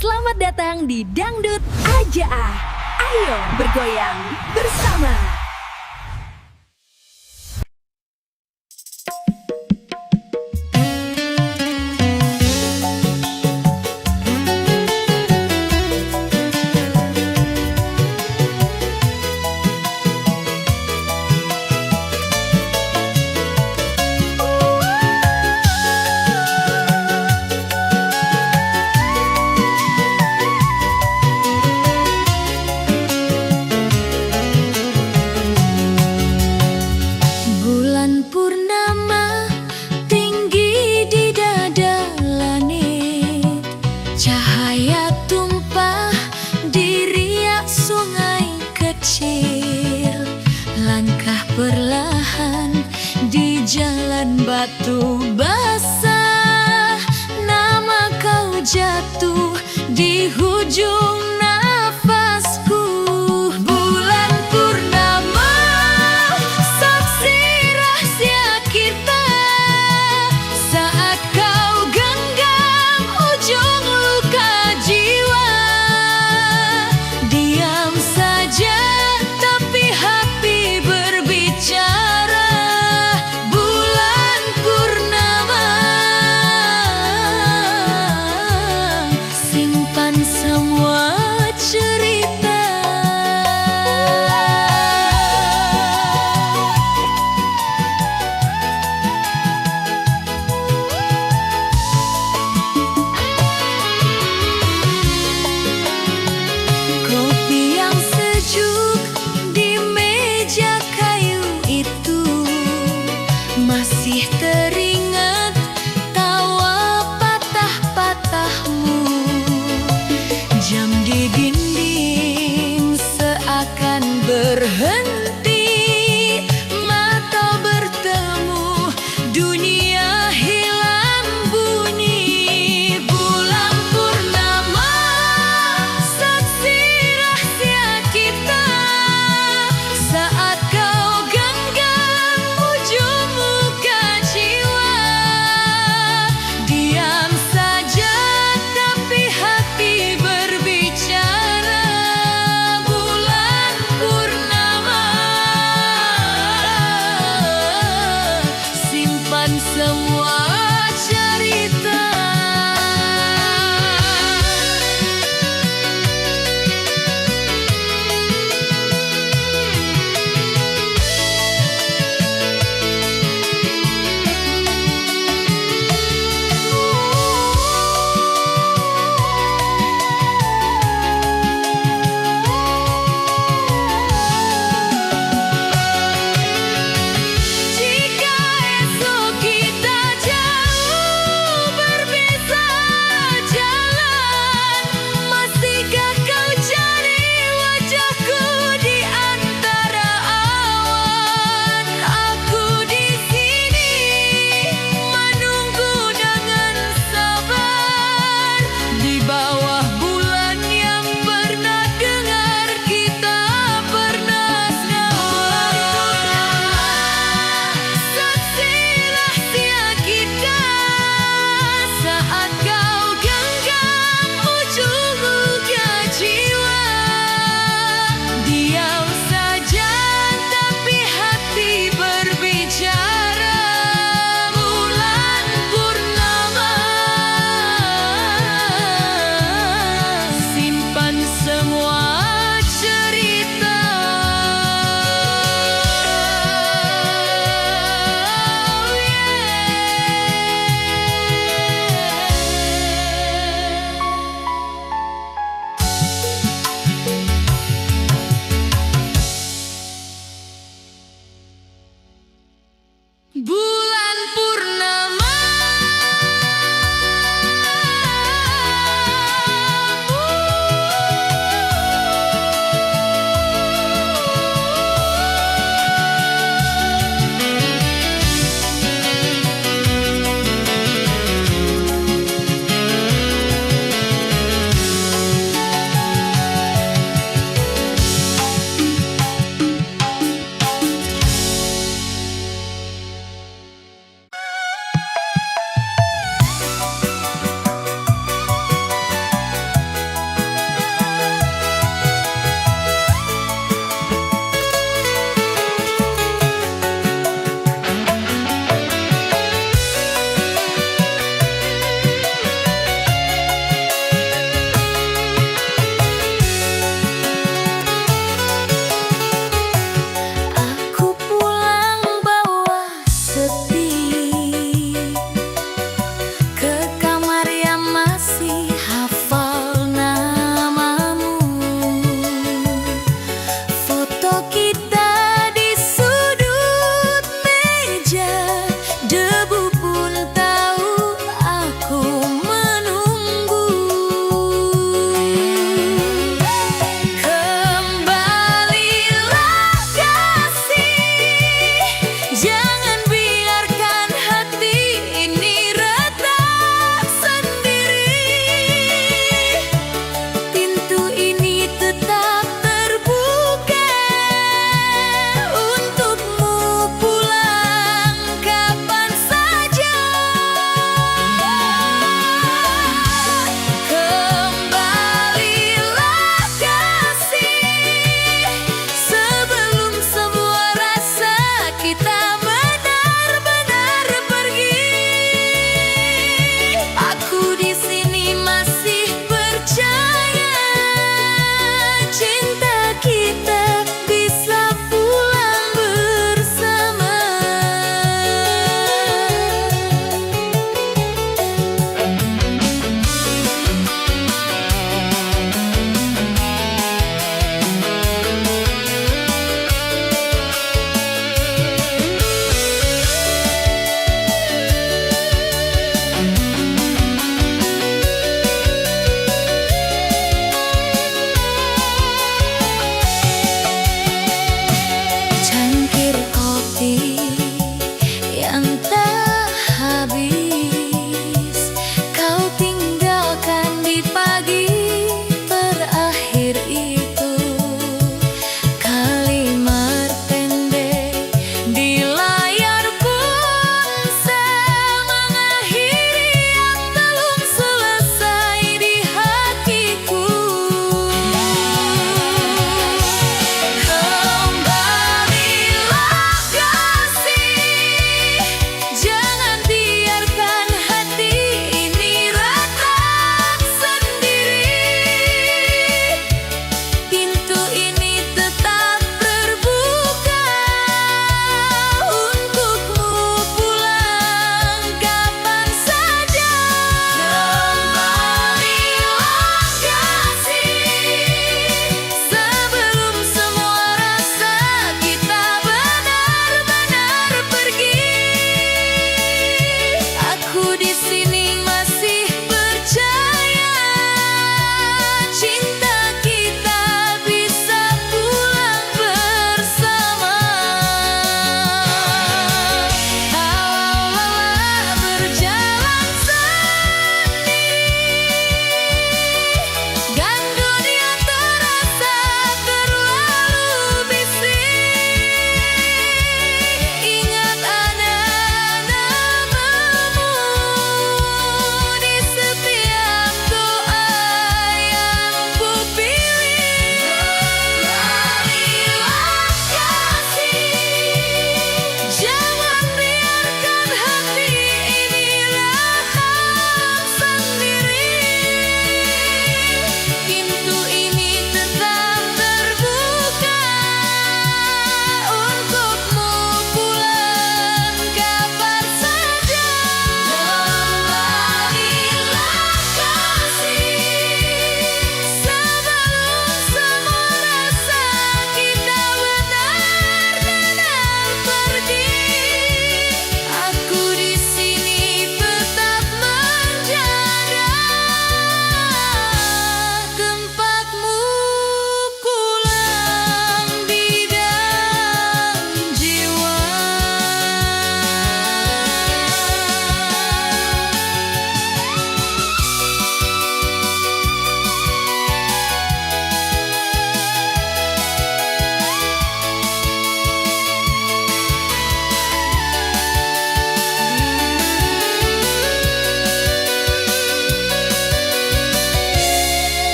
Selamat datang di Dangdut Aja Ah. Ayo bergoyang bersama. Bulan purnama tinggi di dada langit, cahaya tumpah di riak sungai kecil. Langkah perlahan di jalan batu basah, nama kau jatuh di hujung nafasku. Bulan purnama, saksi rahasia kita, saat kau genggam ujung luka jiwa. Diam saja tapi hati berbicara. Bulan purnama, simpan semua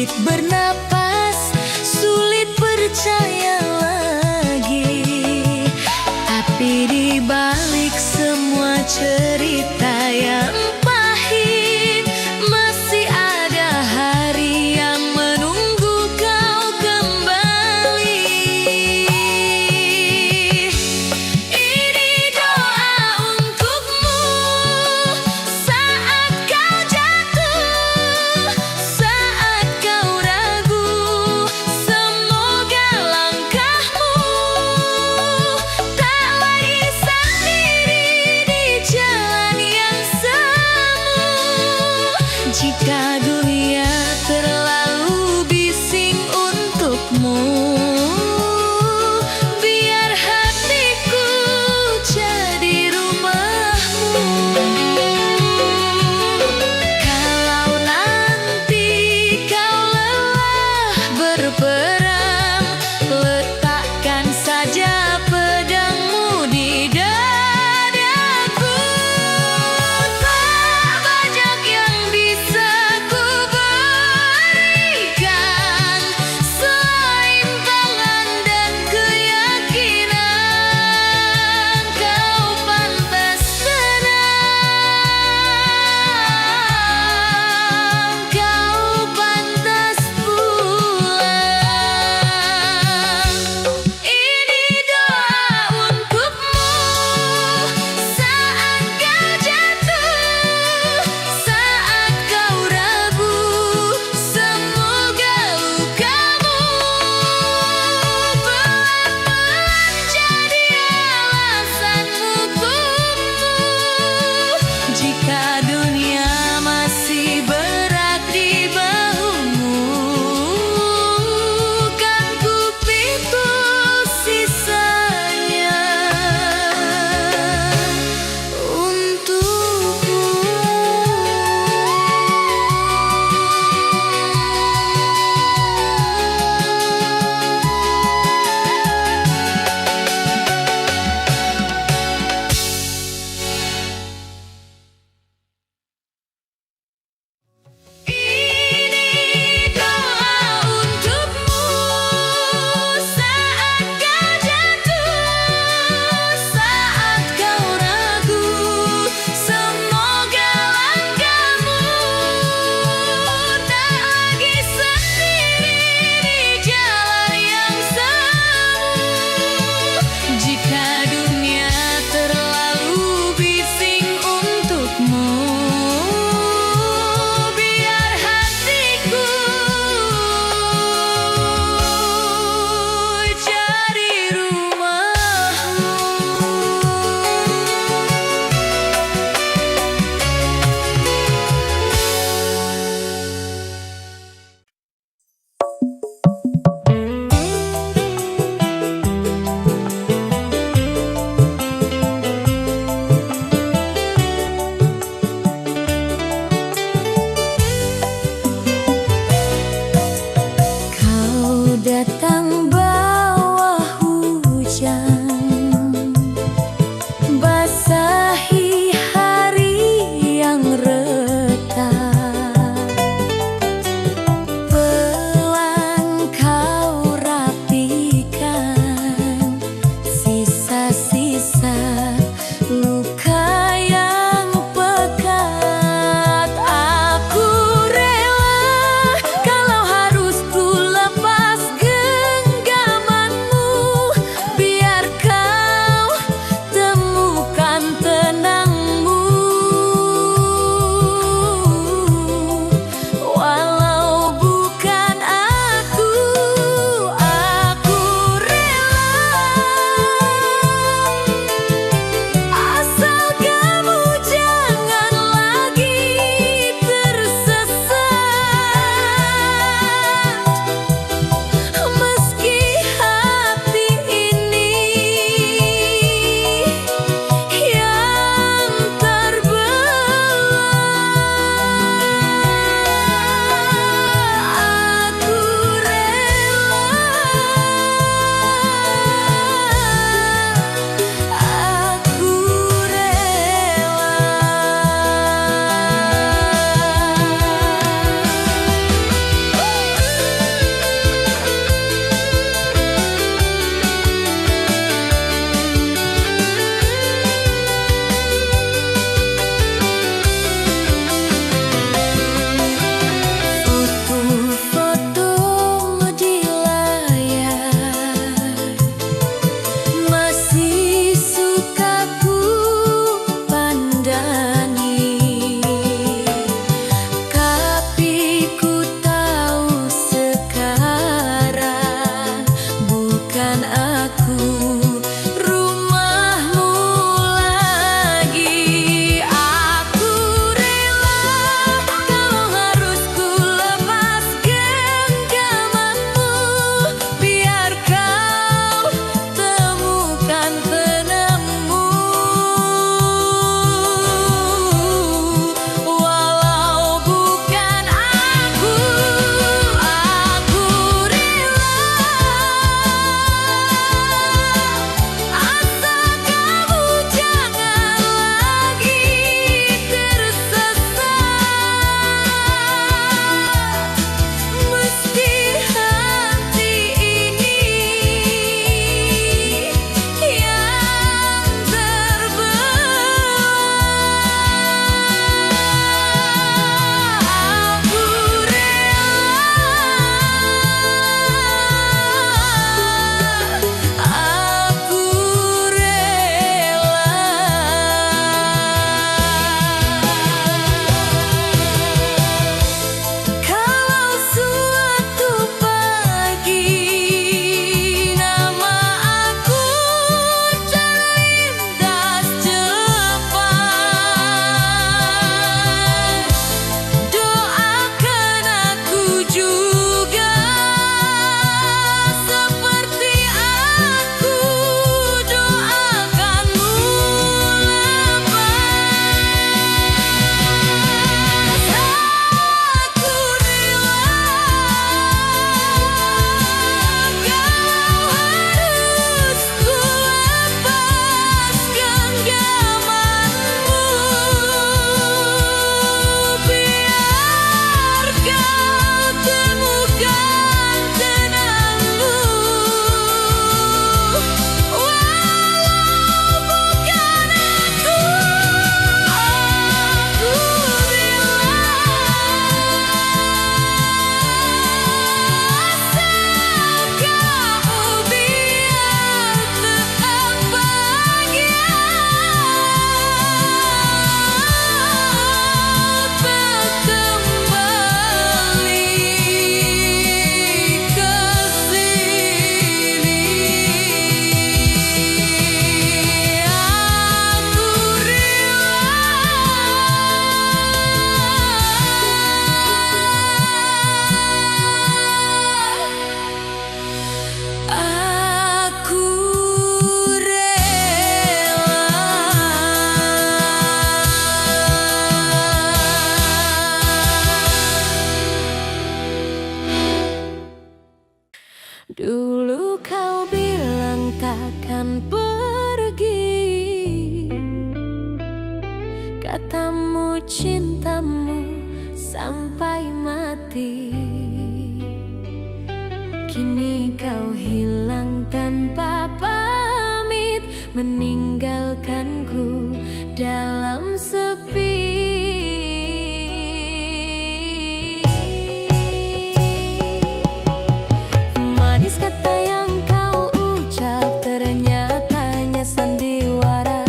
sulit bernapas, sulit percaya lagi. Tapi di balik semua cerita yang pahit, masih ada hari yang menunggu kau kembali. Ini doa untukmu saat kau jatuh, saat kau ragu. Dulu kau bilang takkan pergi, katamu cintamu sampai mati. Kini kau hilang tanpa pamit, meninggalkanku dalam sepi. Manis kata yang kau ucap, ternyata hanya sandiwara.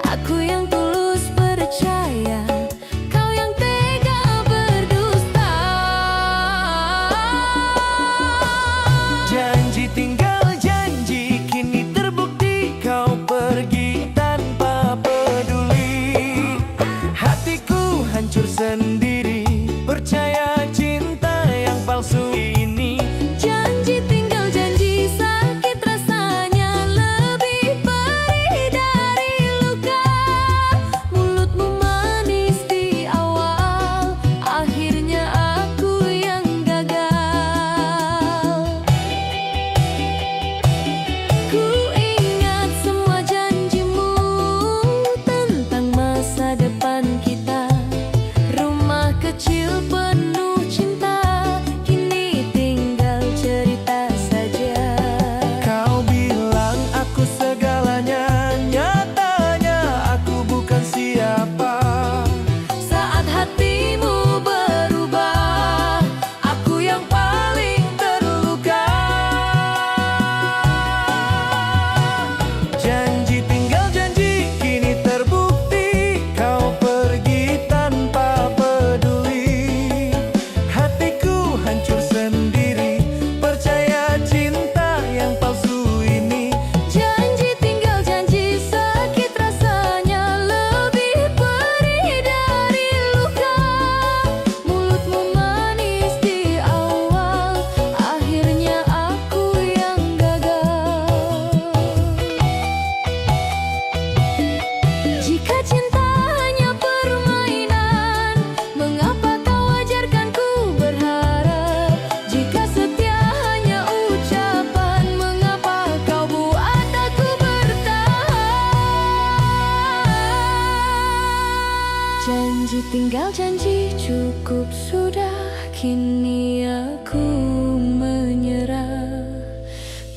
Aku yang tulus percaya, kau yang tega berdusta. Janji tinggal janji, kini terbukti kau pergi tanpa peduli. Hatiku hancur sendiri, percaya cinta yang palsu ini. Janji tinggal janji, sakit rasanya lebih perih dari luka. Mulutmu manis di awal, akhirnya aku yang gagal. Ku ingat semua janjimu tentang masa depan kita. Rumah kecil penuh cinta, kini tinggal cerita saja. Kau bilang aku segalanya, nyatanya aku bukan siapa. Saat hatimu berubah, aku yang paling terluka. Janji tinggal janji, kini terbukti kau pergi tanpa peduli. Hatiku hancur sendiri, percaya cinta yang palsu ini. Janji tinggal janji, sakit rasanya lebih perih dari luka. Mulutmu manis di awal, akhirnya aku yang gagal. Jika cinta hanya permainan, mengapa kau ajarkan ku berharap? Jika setia hanya ucapan, mengapa kau buat aku bertahan? Janji tinggal janji, cukup sudah, kini aku menyerah.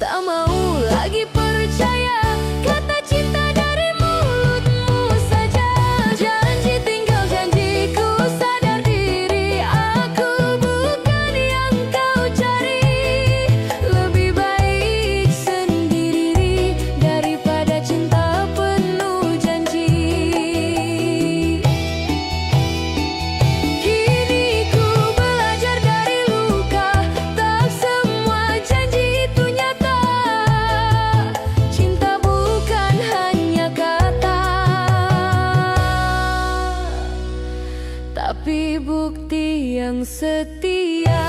Tak mau lagi percaya kata cinta dari mulutmu saja. Janji tinggal janji, ku sadar diri aku bukan yang kau cari. Lebih baik sendiri daripada cinta penuh janji. Kini ku belajar dari luka, tak semua janji itu nyata. Cinta bukan hanya kata, tapi bukti yang setia.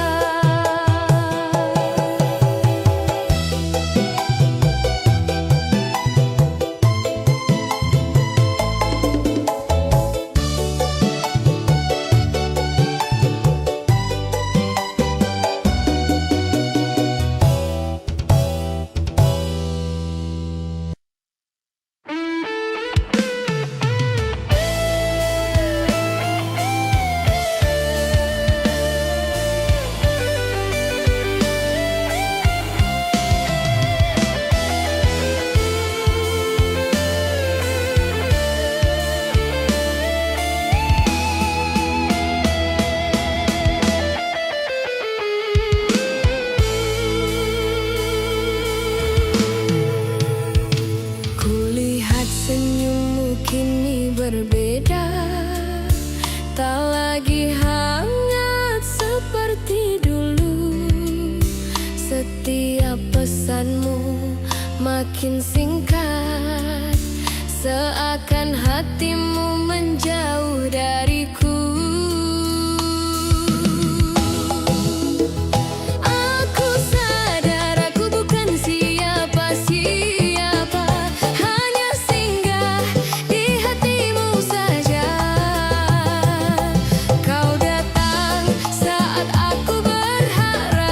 Kulihat senyummu kini berbeda, tak lagi hangat seperti dulu. Setiap pesanmu makin singkat, seakan hatimu menjauh dariku. Aku sadar aku bukan siapa-siapa, hanya singgah di hatimu saja. Kau datang saat aku berharap,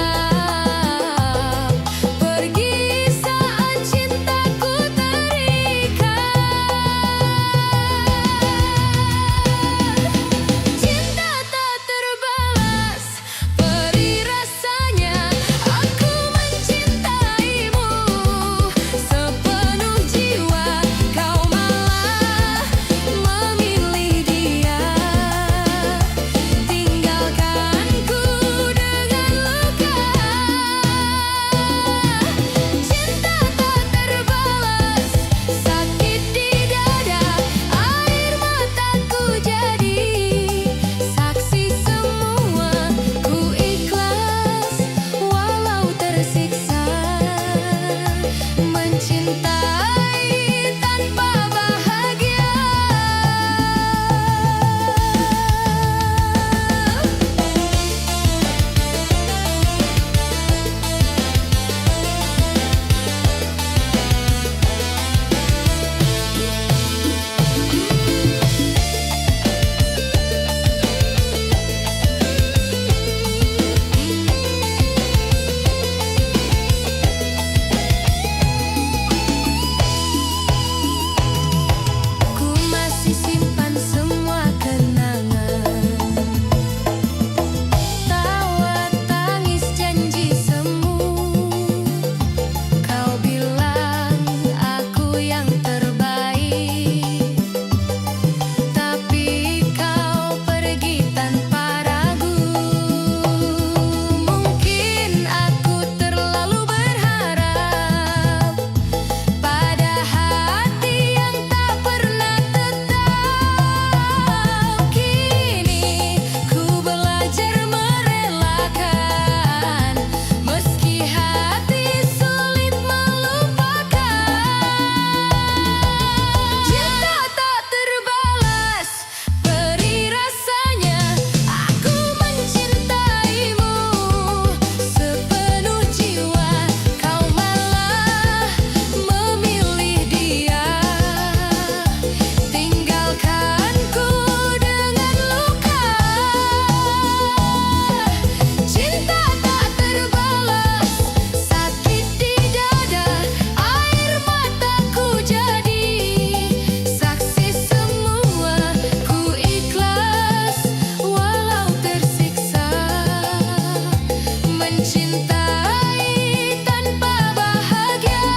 mencintai tanpa bahagia.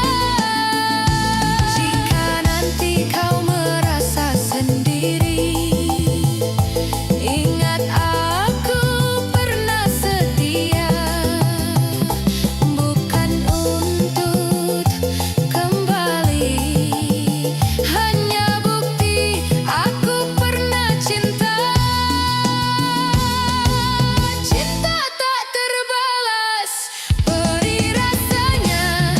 Jika nanti kau merasa sendiri, ingat aku pernah setia, bukan untuk kembali, hanya bukti aku pernah cinta. Cinta tak terbalas, pedih rasanya,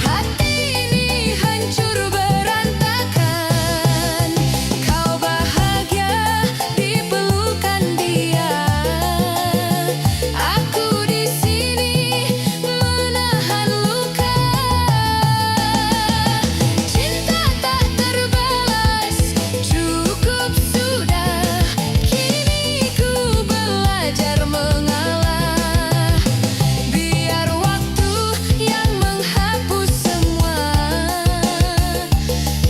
hati ini hancur berantakan. Kau bahagia di pelukan dia, aku di sini menahan luka. Cinta tak terbalas, cukup sudah, kini ku belajar mengalah. Biar waktu yang menghapus semua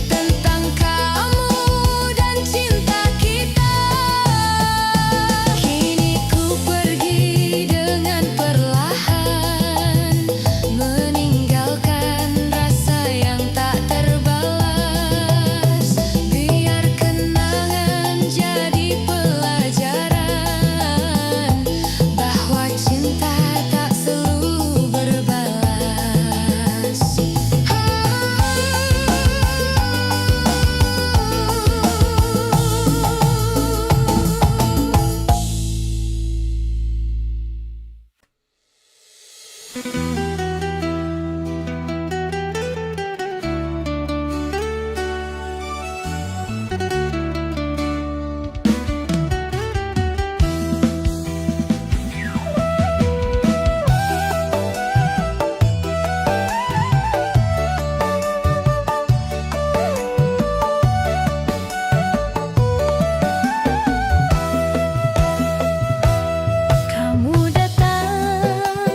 tentang kamu dan cinta kita. Kini ku pergi dengan perlahan, meninggalkan rasa yang tak terbalas. Biar kenangan jadi pelajaran, bahwa cinta tak selalu berbalas. Kamu datang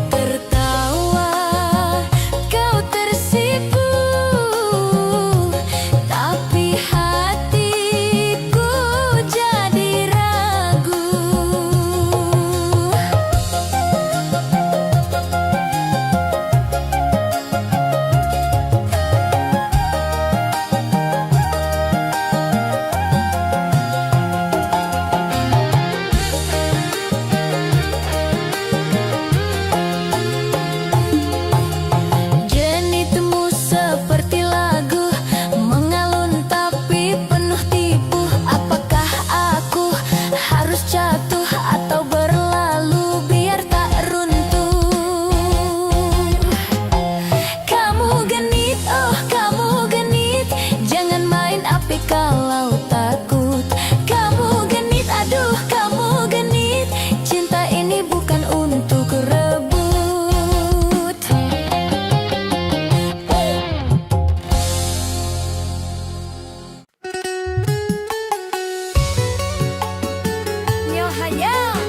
tertawa, kau tersipu, tapi hatiku jadi ragu. Jenitmu seperti lagu mengalun tapi penuh tipu. Apakah aku harus jatuh atau berlalu biar tak runtuh? Kamu genit, oh kamu genit, jangan main api kalau takut. Kamu genit, aduh kamu genit, cinta ini bukan untuk rebut. Nyohayang.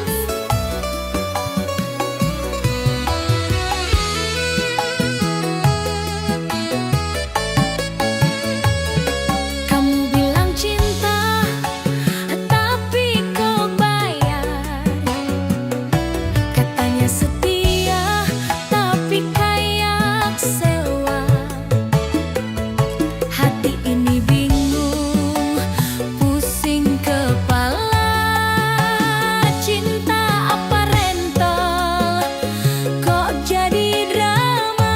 Kamu bilang cinta, tapi kau bayar. Katanya setia, tapi kayak sewa. Hati ini bingung, pusing kepala. Cinta apa rental, kok jadi drama.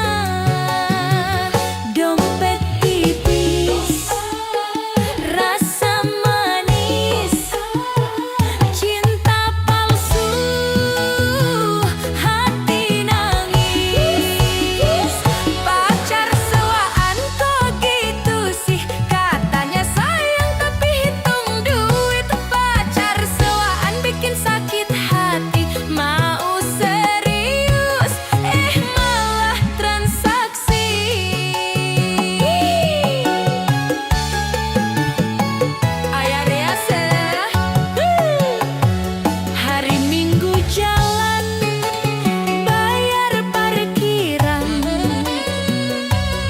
Dompet tipis, rasa manis, cinta palsu, hati nangis. Pacar sewaan kok gitu sih, katanya sayang tapi hitung duit. Pacar sewaan bikin sakit hati, mau serius malah transaksi. Ayah rease, hari Minggu jalan, bayar parkiran,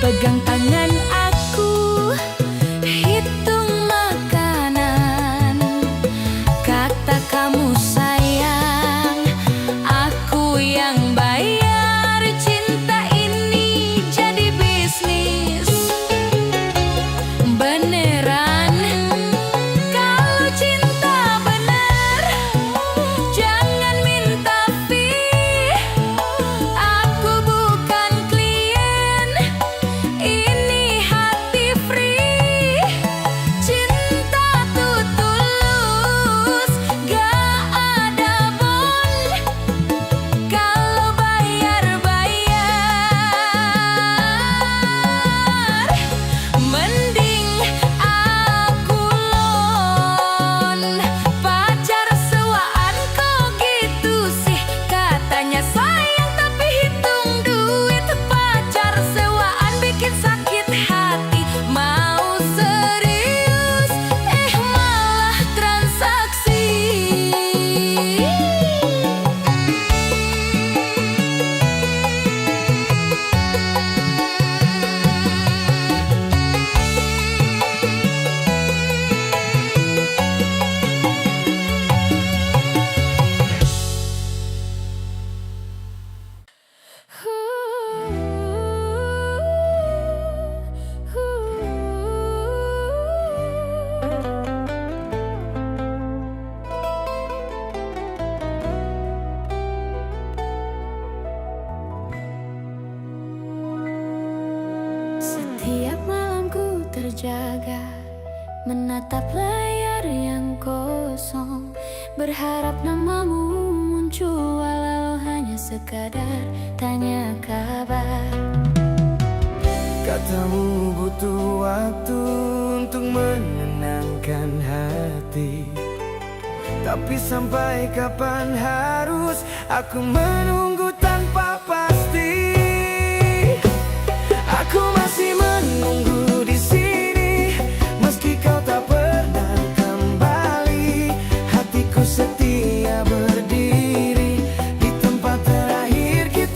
pegang tangan aku, hitung makanan. Kata kamu sayang, aku yang bayar. Cinta ini jadi bisnis beneran. Kalau cinta bener, jangan minta fee. Aku bukan klien, ini hati free. Cinta tuh tulus, gak ada bond. Kalau bayar-bayar, mending aku loan. Pacar sewaan kok gitu sih, katanya sayang tapi hitung duit. Pacar sewaan bikin sakit hati, mau serius malah transaksi. Setiap malamku terjaga, menatap layar yang kosong, berharap namamu muncul walau hanya sekadar tanya kabar. Katamu butuh waktu untuk menenangkan hati, tapi sampai kapan harus aku menunggu tanpa pasti? Aku masih menunggu di sini, meski kau tak pernah kembali. Hatiku setia berdiri di tempat terakhir kita.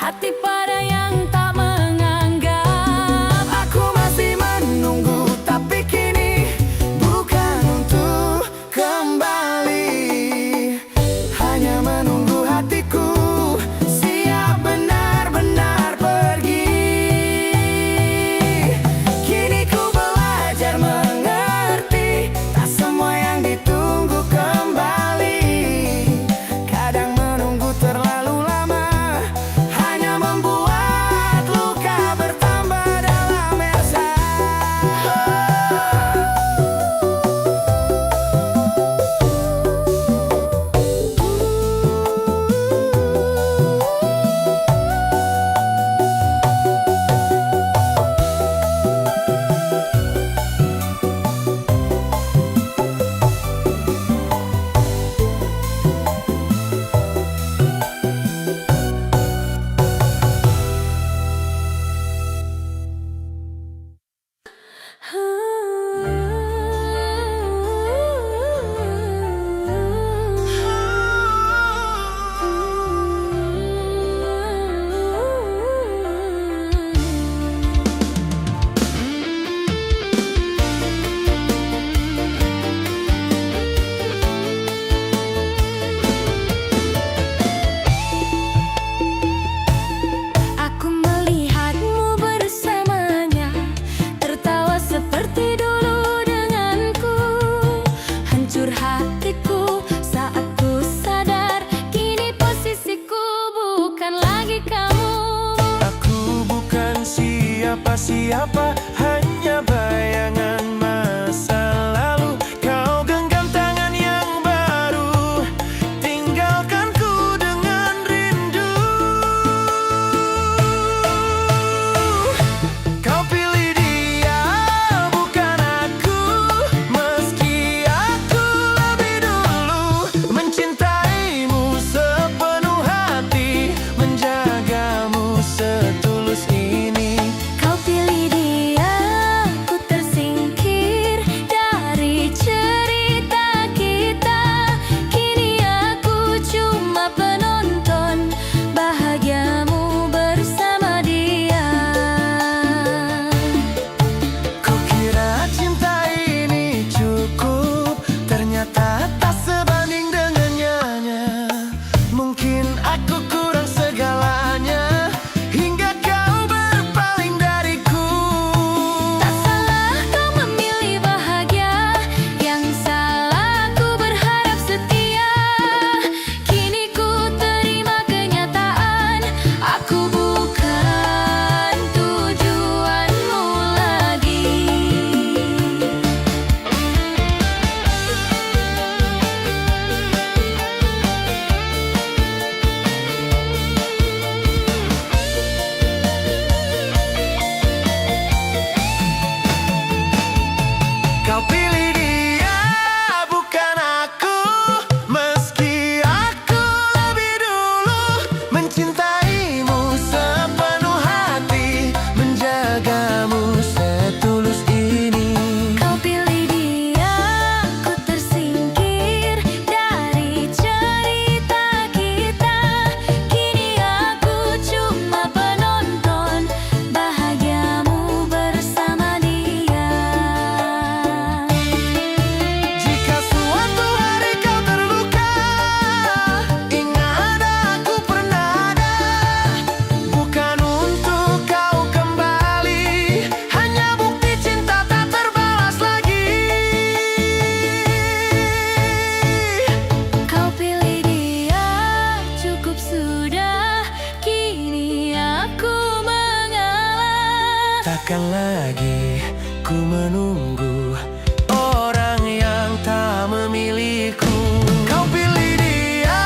hati pada yang tak menganggap. Aku masih menunggu, tapi kini bukan untuk kembali. Hanya menunggu hatiku siap benar-benar pergi. Kini ku belajar mengerti, tak semua yang ditunggu kembali. Kadang menunggu terlalu lama hanya membuat luka bertambah dalam rasa. Aku melihatmu bersamanya, tertawa seperti dulu denganku. Hancur hatiku saat ku sadar, kini posisiku bukan lagi kamu. Aku bukan siapa-siapa, hanya bayangan masa lalu. Kau genggam tangan yang baru, tinggalkanku dengan rindu. Kau pilih dia, bukan aku, meski aku lebih dulu mencintaimu sepenuh hati, menjagamu setulus ini. Kau pilih dia, ku tersingkir dari cerita kita. Kini aku cuma penonton bahagiamu bersama dia. Kukira cinta ini cukup, ternyata tak sebanding dengannya. Mungkin aku kurang segalanya, hingga kau berpaling dariku. Tak salah kau memilih bahagia, yang salah ku berharap setia. Kini ku terima kenyataan, aku bukan tujuanmu lagi. Kau pilih dia, bukan aku, meski aku lebih dulu mencintaimu sepenuh hati, menjagamu setulus ini. Kau pilih dia, ku tersingkir dari cerita kita. Kini aku cuma penonton bahagiamu bersama dia. Jika suatu hari kau terluka, ingat aku pernah ada. Bukan untuk kau kembali, hanya bukti cinta tak terbalas lagi. Kau pilih dia, cukup sudah. Kini aku mengalah. Takkan lagi ku menunggu orang yang tak memiliku. Kau pilih dia,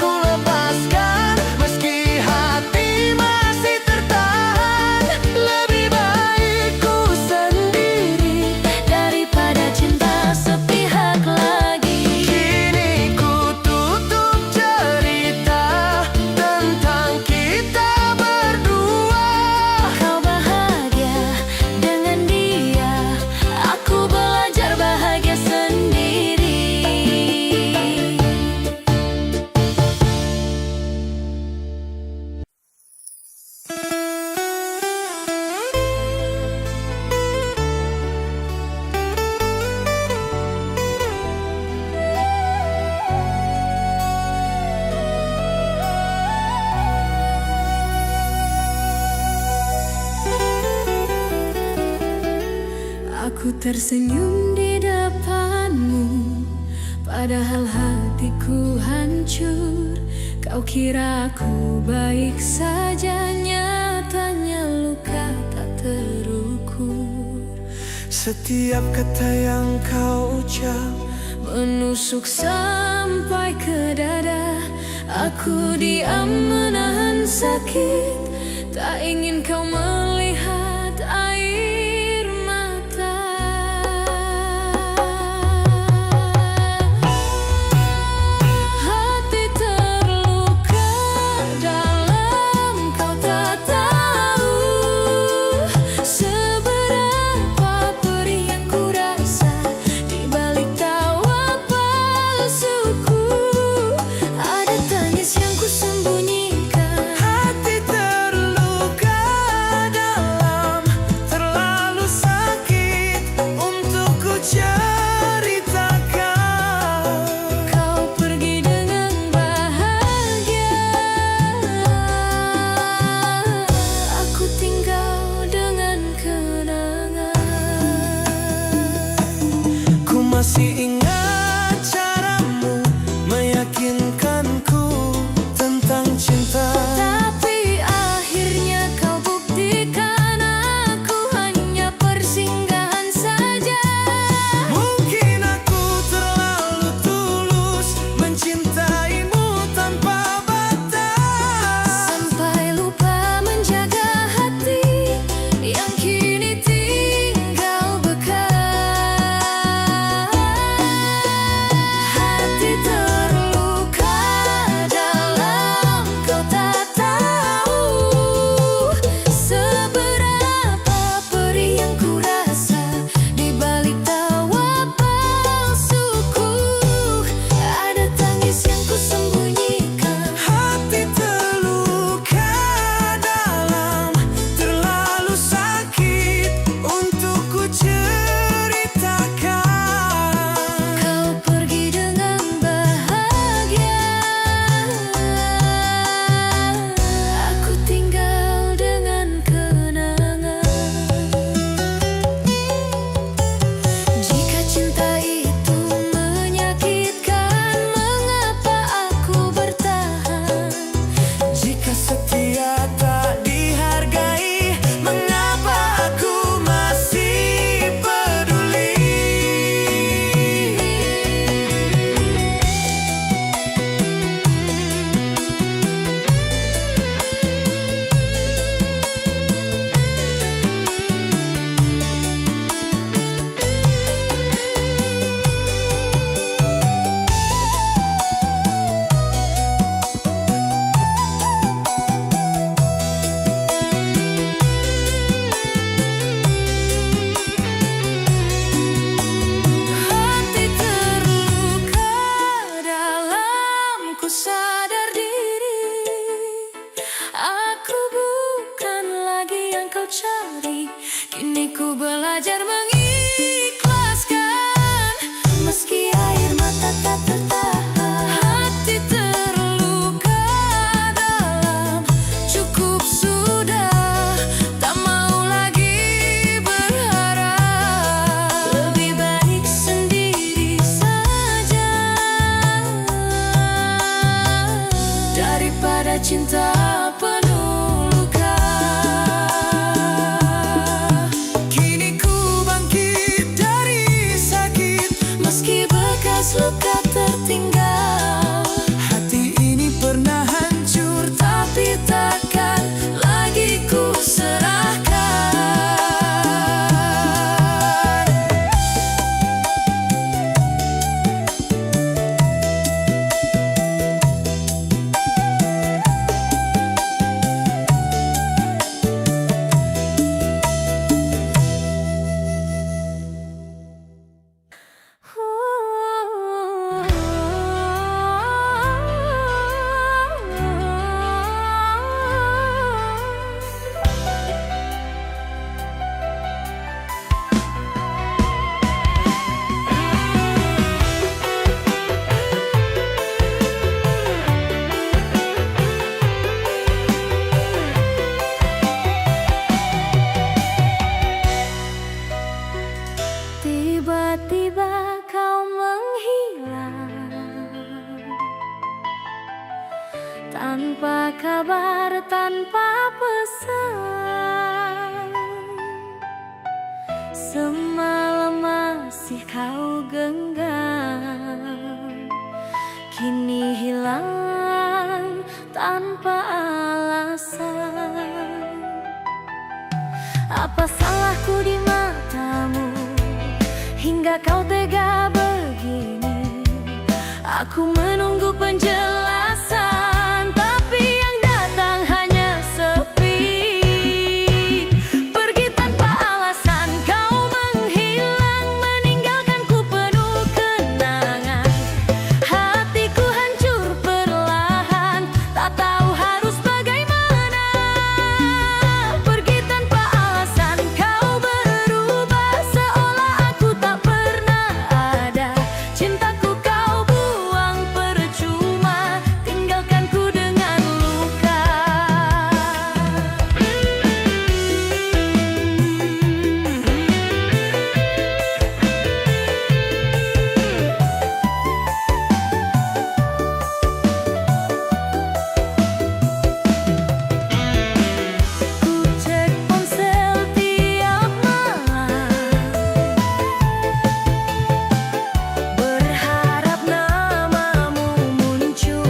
ku lepaskan, meski hati masih tertahan. Lebih baik ku sendiri Daripada cinta sepihak lagi. kini ku tutup cerita tentang kita berdua. Kau bahagia dengan dia, aku Aku tersenyum di depanmu, padahal hatiku hancur. Kau kira aku baik saja, nyatanya luka tak terukur. Setiap kata yang kau ucap Menusuk sampai ke dada. Aku diam menahan sakit, tak ingin kau melihat air mata. Hati terluka dalam, kau tak tahu seberapa perih yang ku rasa di balik tawa palsuku. Ada tangis yang ku sembunyikan. hati terluka dalam, terlalu sakit untuk ku ceritakan. Kau pergi dengan bahagia, aku tinggal dengan kenangan. Ku masih ingat caramu meyakinkanku tentang cinta. Tapi akhirnya kau buktikan aku hanya persinggahan saja. Mungkin aku terlalu tulus mencintaimu tanpa batas. Sampai lupa menjaga hati yang kini tinggal bekas. Hati terluka dalam, kau tak tahu seberapa perih yang ku rasa di balik tawa palsuku. Ada tangis yang ku sembunyikan. Hati terluka dalam, terlalu sakit untuk ku ceritakan. Kau pergi dengan bahagia, aku tinggal dengan kenangan. Jika cinta itu menyakitkan, mengapa aku bertahan? Jika setia tak dihargai, mengapa aku masih peduli? Hati terluka dalam, ku sadar diri. Aku bukan lagi yang kau cari. Kini ku belajar mengikhlaskan, meski air mata tak tertahan. Hati terluka dalam, cukup sudah, tak mau lagi berharap. Lebih baik sendiri saja daripada cinta penuh luka. Kini ku bangkit dari sakit, Meski bekas luka tertinggal. pesan. Semalam masih kau genggam, kini hilang tanpa alasan. Apa salahku di matamu hingga kau tega begini? Aku menunggu penjelasan, tapi yang datang hanya sepi. Pergi tanpa alasan, kau menghilang, meninggalkanku penuh kenangan. Hatiku hancur perlahan, tak tahu harus bagaimana. Pergi tanpa alasan, kau berubah seolah aku tak pernah ada. Cintaku kau buang percuma, tinggalkanku dengan luka. Ku cek ponsel tiap malam, berharap namamu muncul,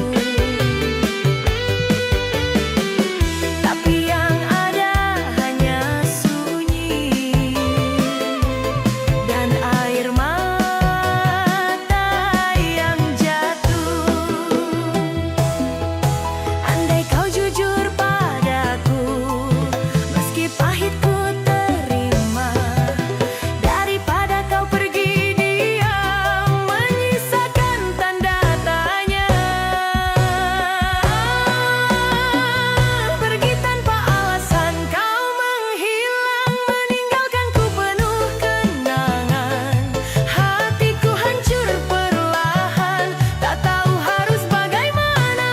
tapi yang ada hanya sunyi dan air mata yang jatuh. Andai kau jujur padaku, meski pahit ku terima, daripada kau pergi diam, menyisakan tanda tanya. Pergi tanpa alasan, kau menghilang, meninggalkanku penuh kenangan. Hatiku hancur perlahan, tak tahu harus bagaimana.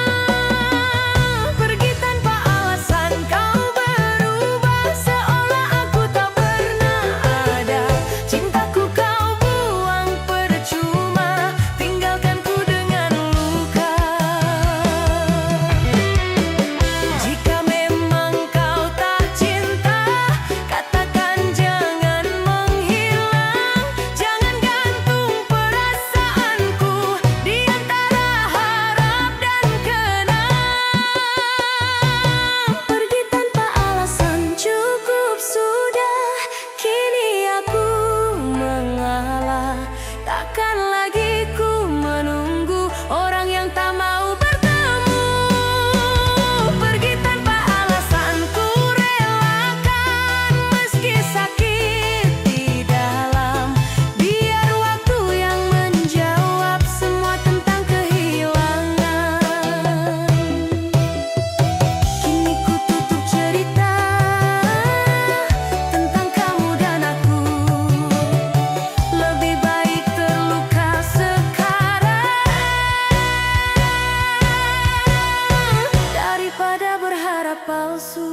Pergi tanpa alasan, kau berubah seolah aku tak pernah ada. Cintaku kau buang percuma, tinggalkanku dengan luka. Jika memang kau tak cinta, katakan jangan menghilang. Jangan gantung perasaanku di antara harap dan kenang. Pergi tanpa alasan, cukup sudah. Kini aku mengalah, takkan lagi ku menunggu orang yang tak mau bertemu. Pergi tanpa alasan, ku relakan, meski sakit di dalam. Biar waktu yang menjawab semua tentang kehilangan. Kini ku tutup cerita tentang kamu dan aku. Lebih baik terluka sekarang daripada berharap palsu.